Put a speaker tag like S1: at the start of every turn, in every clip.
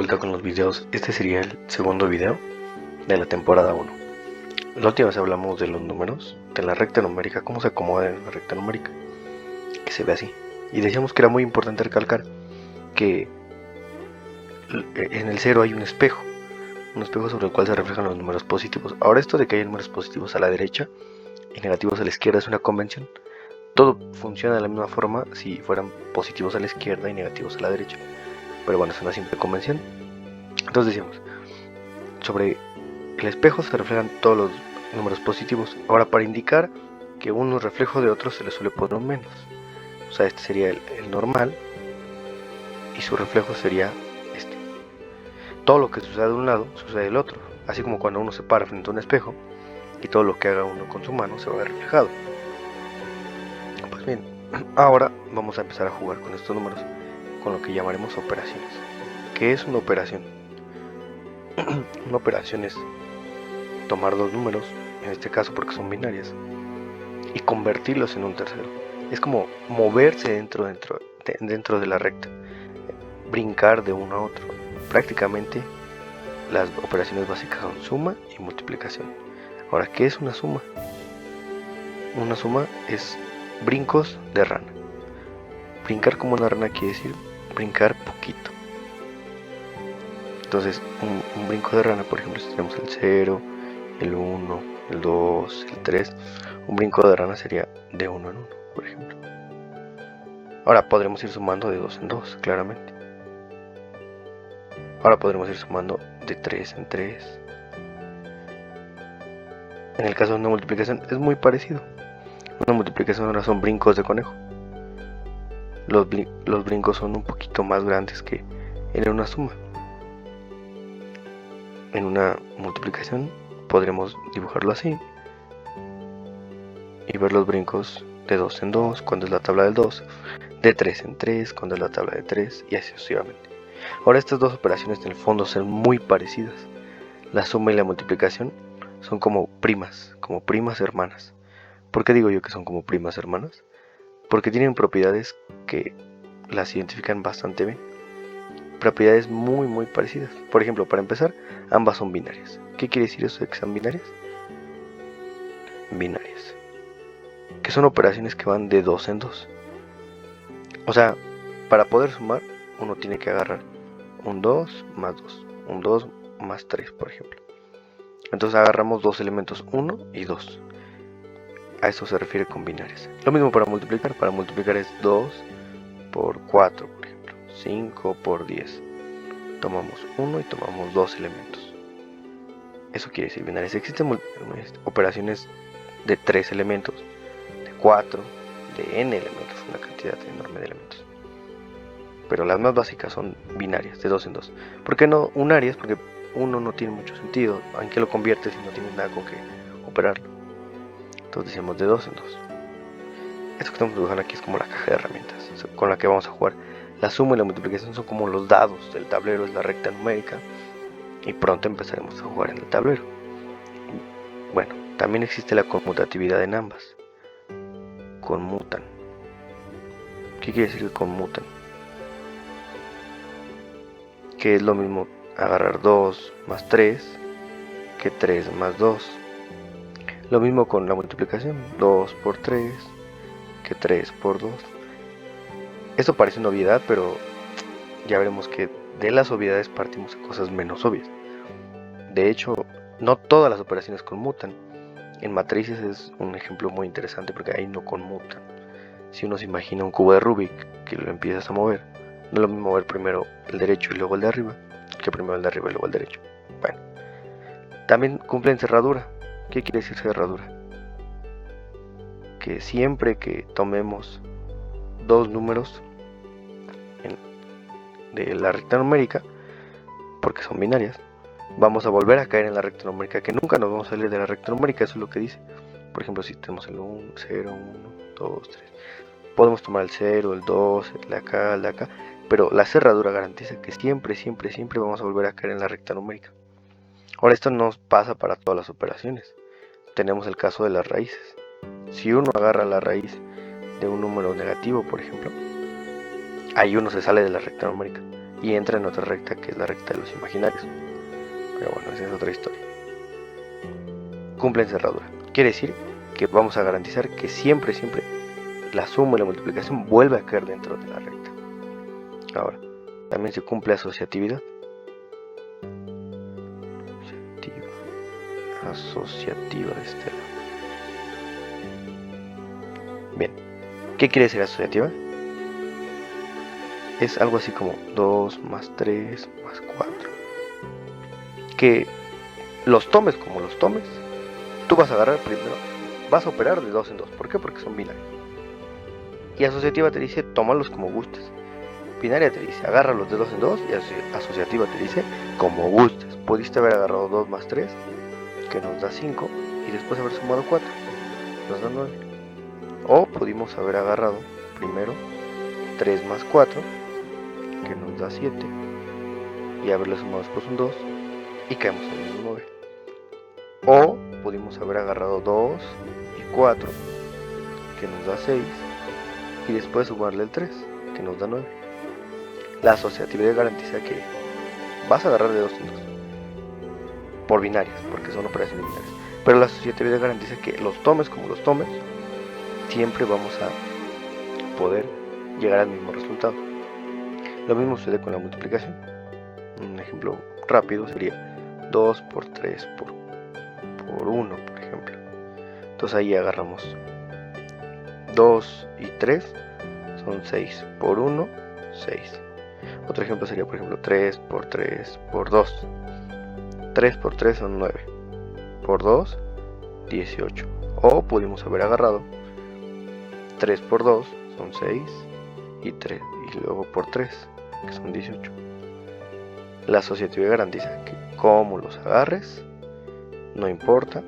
S1: vuelta con los videos. Este sería el segundo video de la temporada 1. La última vez hablamos de los números, de la recta numérica, cómo se acomoda en la recta numérica, que se ve así. Y decíamos que era muy importante recalcar que en el 0 hay un espejo sobre el cual se reflejan los números positivos. Ahora, esto de que hay números positivos a la derecha y negativos a la izquierda es una convención. Todo funciona de la misma forma si fueran positivos a la izquierda y negativos a la derecha. Pero bueno, es una simple convención. Entonces decíamos, sobre el espejo se reflejan todos los números positivos. Ahora, para indicar que uno es reflejo de otro, se le suele poner un menos. O sea, este sería el normal y su reflejo sería este. Todo lo que sucede de un lado, sucede del otro. Así como cuando uno se para frente a un espejo y todo lo que haga uno con su mano se va a ver reflejado. Pues bien, ahora vamos a empezar a jugar con estos números, con lo que llamaremos operaciones. ¿Qué es una operación? Una operación es tomar dos números, en este caso porque son binarias, y convertirlos en un tercero. Es como moverse dentro de la recta, brincar de uno a otro. Prácticamente las operaciones básicas son suma y multiplicación. Ahora, ¿qué es una suma? Una suma es brincos de rana. Brincar como una rana quiere decir brincar poquito. Entonces, un brinco de rana, por ejemplo, si tenemos el 0, el 1, el 2, el 3, un brinco de rana sería de 1 en 1, por ejemplo. Ahora podremos ir sumando de 2 en 2, claramente. Ahora podremos ir sumando de 3 en 3. En el caso de una multiplicación es muy parecido. Una multiplicación ahora son brincos de conejo. Los brincos son un poquito más grandes que en una suma. En una multiplicación podremos dibujarlo así y ver los brincos de 2 en 2 cuando es la tabla del 2, de 3 en 3 cuando es la tabla de 3 y así sucesivamente. Ahora, estas dos operaciones en el fondo son muy parecidas. La suma y la multiplicación son como primas hermanas. ¿Por qué digo yo que son como primas hermanas? Porque tienen propiedades que las identifican bastante bien. Propiedades muy parecidas. Por ejemplo, para empezar, ambas son binarias. ¿Qué quiere decir eso de que sean binarias? Binarias, que son operaciones que van de 2 en 2. O sea, para poder sumar, uno tiene que agarrar un 2 más 2, un 2 más 3, por ejemplo. Entonces agarramos dos elementos, 1 y 2. A eso se refiere con binarias. Lo mismo para multiplicar. Para multiplicar es 2 por 4, por ejemplo. 5 por 10. Tomamos 1 y tomamos 2 elementos. Eso quiere decir binarias. Existen operaciones de 3 elementos, de 4, de n elementos, una cantidad enorme de elementos. Pero las más básicas son binarias, de 2 en 2. ¿Por qué no unarias? Porque uno no tiene mucho sentido. ¿En qué lo conviertes si no tienes nada con que operarlo? Entonces decimos de 2 en 2. Esto que estamos dibujando aquí es como la caja de herramientas con la que vamos a jugar. La suma y la multiplicación son como los dados del tablero, es la recta numérica. Y pronto empezaremos a jugar en el tablero. Bueno, también existe la conmutatividad en ambas. Conmutan. ¿Qué quiere decir que conmutan? Que es lo mismo agarrar 2 más 3 que 3 más 2. Lo mismo con la multiplicación, 2 por 3 que 3 por 2. Esto parece una obviedad, pero ya veremos que de las obviedades partimos a cosas menos obvias. De hecho, no todas las operaciones conmutan. En matrices es un ejemplo muy interesante porque ahí no conmutan. Si uno se imagina un cubo de Rubik que lo empiezas a mover, no es lo mismo mover primero el derecho y luego el de arriba que primero el de arriba y luego el derecho. Bueno, también cumplen cerradura. ¿Qué quiere decir cerradura? Que siempre que tomemos dos números de la recta numérica, porque son binarias, vamos a volver a caer en la recta numérica, que nunca nos vamos a salir de la recta numérica, eso es lo que dice. Por ejemplo, si tenemos el 1, 0, 1, 2, 3, podemos tomar el 0, el 2, el de acá, pero la cerradura garantiza que siempre vamos a volver a caer en la recta numérica. Ahora, esto no pasa para todas las operaciones. Tenemos el caso de las raíces. Si uno agarra la raíz de un número negativo, por ejemplo, ahí uno se sale de la recta numérica. y entra en otra recta que es la recta de los imaginarios. Pero bueno, esa es otra historia. Cumplen cerradura. Quiere decir que vamos a garantizar que siempre la suma y la multiplicación vuelve a caer dentro de la recta. Ahora, también se cumple asociatividad. Asociativa de este lado. Bien, ¿qué quiere decir asociativa? Es algo así como 2 más 3 más 4. Que los tomes como los tomes, tú vas a agarrar primero, vas a operar de 2 en 2. ¿Por qué? Porque son binarios. Y asociativa te dice, tómalos como gustes. Binaria te dice, agárralos de 2 en 2. Y asociativa te dice, como gustes. Pudiste haber agarrado 2 más 3, que nos da 5, y después haber sumado 4, nos da 9. O pudimos haber agarrado primero 3 más 4, que nos da 7, y haberle sumado después un 2, y caemos en el 9. O pudimos haber agarrado 2 y 4, que nos da 6, y después sumarle el 3, que nos da 9. La asociatividad garantiza que vas a agarrar de 2 en 2, por binarias, porque son operaciones binarias. Pero la asociatividad garantiza que los tomes como los tomes, siempre vamos a poder llegar al mismo resultado. Lo mismo sucede con la multiplicación. Un ejemplo rápido sería 2 por 3 por 1, por ejemplo. Entonces ahí agarramos 2 y 3 son 6 por 1, 6. Otro ejemplo sería, por ejemplo, 3 por 3 por 2. 3 por 3 son 9. Por 2, 18. O pudimos haber agarrado 3 por 2 son 6 y 3, y luego por 3, que son 18. La asociatividad garantiza que como los agarres, no importa,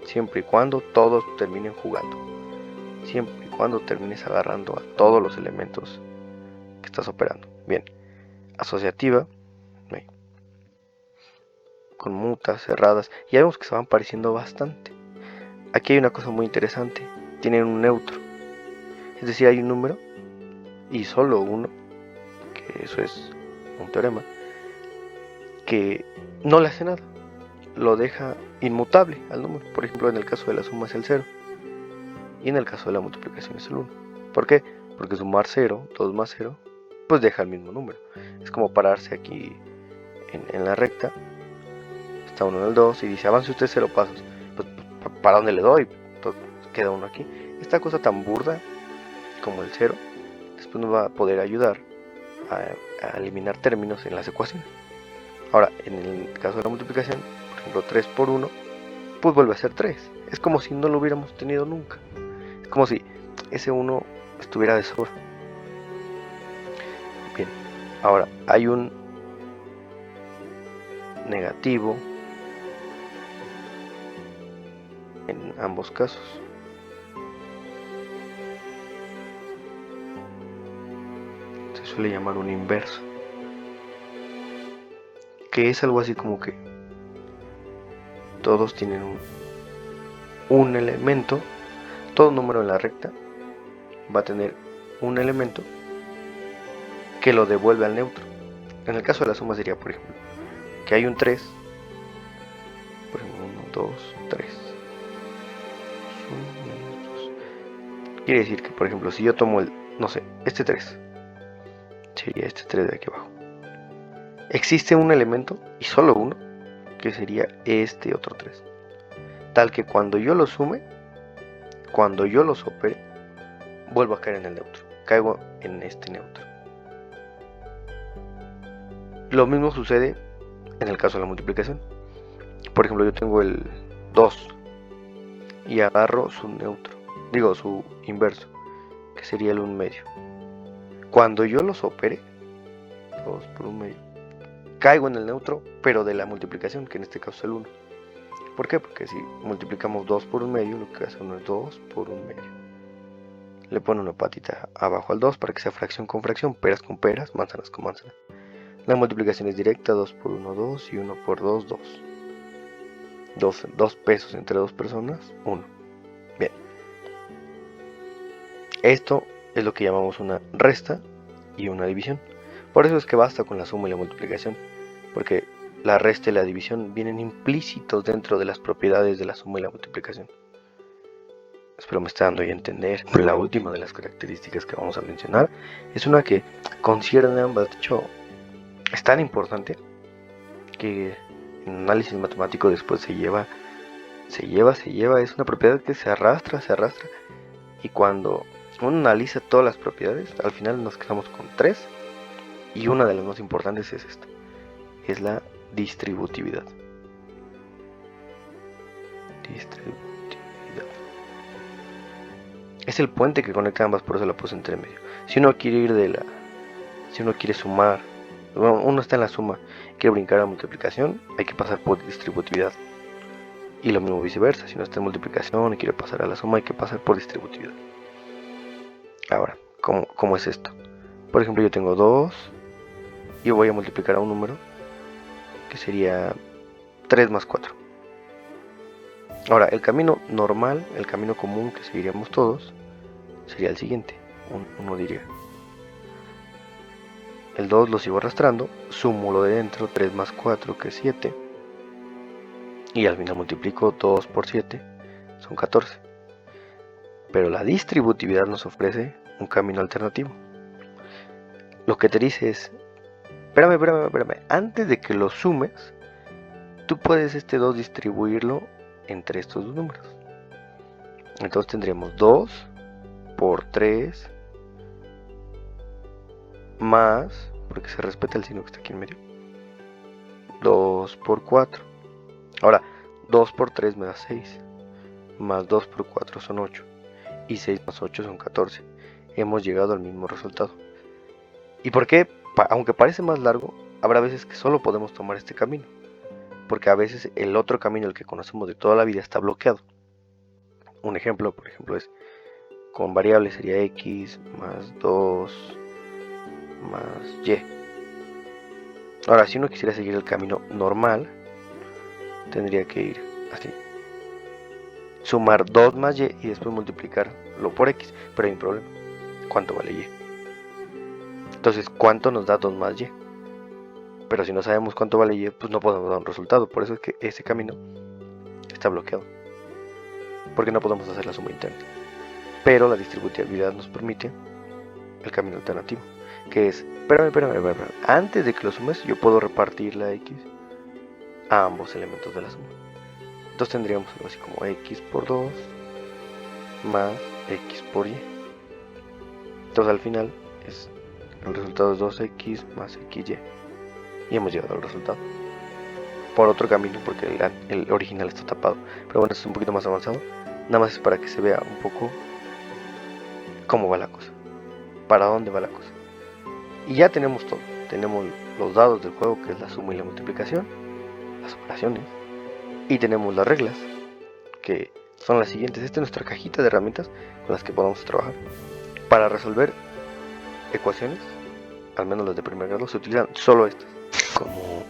S1: siempre y cuando todos terminen jugando. Siempre y cuando termines agarrando a todos los elementos que estás operando. Bien, asociativa, con mutas, cerradas, y vemos que se van pareciendo bastante. Aquí hay una cosa muy interesante, tienen un neutro, es decir, hay un número y solo uno, que eso es un teorema, que no le hace nada, lo deja inmutable al número. Por ejemplo, en el caso de la suma es el 0 y en el caso de la multiplicación es el 1. ¿Por qué? Porque sumar 0, 2 más 0, pues deja el mismo número. Es como pararse aquí en la recta, está uno en el 2 y dice, avance usted 0 pasos. Pues, ¿para dónde le doy? Entonces, queda uno aquí. Esta cosa tan burda como el 0, después nos va a poder ayudar a eliminar términos en las ecuaciones. Ahora, en el caso de la multiplicación, por ejemplo, 3 por 1, pues vuelve a ser 3. Es como si no lo hubiéramos tenido nunca. Es como si ese 1 estuviera de sobra. Bien, ahora hay un negativo en ambos casos. Se suele llamar un inverso, que es algo así como que todos tienen un elemento, todo número en la recta va a tener un elemento que lo devuelve al neutro. En el caso de la suma sería, por ejemplo, que hay un 3, por ejemplo, 1, 2, 3. Quiere decir que, por ejemplo, si yo tomo no sé, este 3, sería este 3 de aquí abajo. Existe un elemento, y solo uno, que sería este otro 3. Tal que cuando yo lo sume, cuando yo los opere, vuelvo a caer en el neutro. Caigo en este neutro. Lo mismo sucede en el caso de la multiplicación. Por ejemplo, yo tengo el 2 y agarro su neutro, digo su inverso, que sería el 1 medio. Cuando yo los opere, 2 por 1 medio, caigo en el neutro, pero de la multiplicación, que en este caso es el 1. ¿Por qué? Porque si multiplicamos 2 por 1 medio, lo que hace uno es 2 por 1 medio. Le pone una patita abajo al 2 para que sea fracción con fracción, peras con peras, manzanas con manzanas. La multiplicación es directa, 2 por 1, 2 y 1 por 2, 2. 2 pesos entre dos personas, 1. Bien. Esto es lo que llamamos una resta y una división. Por eso es que basta con la suma y la multiplicación, porque la resta y la división vienen implícitos dentro de las propiedades de la suma y la multiplicación. Espero me está dando a entender. La última de las características que vamos a mencionar es una que concierne ambas. De hecho, es tan importante que en análisis matemático después se lleva. Es una propiedad que se arrastra. Y cuando uno analiza todas las propiedades, al final nos quedamos con 3. Y una de las más importantes es esta. Es la distributividad. Es el puente que conecta ambas, por eso la puse entre medio. Si uno quiere ir si uno quiere sumar, uno está en la suma, quiere brincar a la multiplicación, hay que pasar por distributividad. Y lo mismo viceversa, si uno está en multiplicación y quiere pasar a la suma, hay que pasar por distributividad. Ahora, ¿cómo es esto? Por ejemplo, yo tengo 2 y voy a multiplicar a un número que sería 3 más 4. Ahora, el camino normal, el camino común que seguiríamos todos, sería el siguiente. Uno diría, el 2 lo sigo arrastrando, sumo lo de dentro, 3 más 4 que es 7, y al final multiplico 2 por 7, son 14. Pero la distributividad nos ofrece un camino alternativo. Lo que te dice es, espérame, antes de que lo sumes, tú puedes este 2 distribuirlo entre estos dos números. Entonces tendríamos 2 por 3 más, porque se respeta el signo que está aquí en medio, 2 por 4. Ahora, 2 por 3 me da 6, más 2 por 4 son 8, y 6 más 8 son 14. Hemos llegado al mismo resultado. ¿Y por qué? Aunque parece más largo, habrá veces que solo podemos tomar este camino, porque a veces el otro camino, el que conocemos de toda la vida, está bloqueado. Un ejemplo, por ejemplo, es con variables sería x más 2 más y. Ahora, si uno quisiera seguir el camino normal, tendría que ir así: sumar 2 más y después multiplicarlo por x. Pero hay un problema: ¿cuánto vale y? Entonces, ¿cuánto nos da 2 más y? Pero si no sabemos cuánto vale y, pues no podemos dar un resultado. Por eso es que ese camino está bloqueado, porque no podemos hacer la suma interna. Pero la distributividad nos permite el camino alternativo, que es, espérame, antes de que lo sumes, yo puedo repartir la x a ambos elementos de la suma. Entonces tendríamos algo así como x por 2 más x por y. Entonces al final el resultado es 2x más xy. Y hemos llegado al resultado por otro camino, porque el original está tapado. Pero bueno, esto es un poquito más avanzado. Nada más es para que se vea un poco cómo va la cosa, para dónde va la cosa. Y ya tenemos todo. Tenemos los dados del juego, que es la suma y la multiplicación, las operaciones, y tenemos las reglas, que son las siguientes. Esta es nuestra cajita de herramientas con las que podemos trabajar. Para resolver ecuaciones, al menos las de primer grado, se utilizan solo estas. Como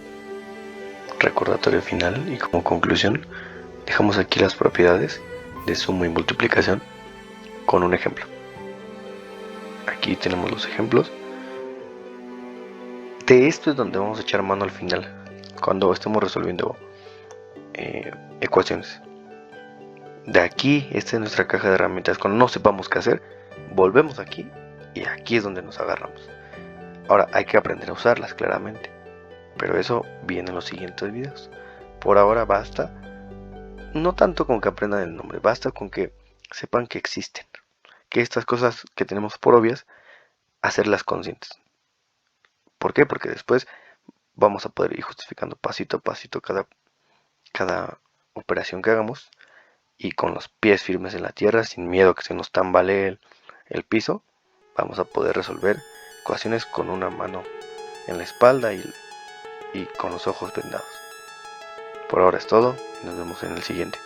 S1: recordatorio final y como conclusión, dejamos aquí las propiedades de suma y multiplicación con un ejemplo. Aquí tenemos los ejemplos. De esto es donde vamos a echar mano al final, cuando estemos resolviendo ecuaciones. De aquí, esta es nuestra caja de herramientas. Cuando no sepamos qué hacer, volvemos aquí y aquí es donde nos agarramos. Ahora hay que aprender a usarlas, claramente, pero eso viene en los siguientes videos. Por ahora basta, no tanto con que aprendan el nombre, basta con que sepan que existen, que estas cosas que tenemos por obvias, hacerlas conscientes. ¿Por qué? Porque después vamos a poder ir justificando pasito a pasito cada operación que hagamos, y con los pies firmes en la tierra, sin miedo que se nos tambalee el piso, vamos a poder resolver ecuaciones con una mano en la espalda y con los ojos vendados. Por ahora es todo, nos vemos en el siguiente.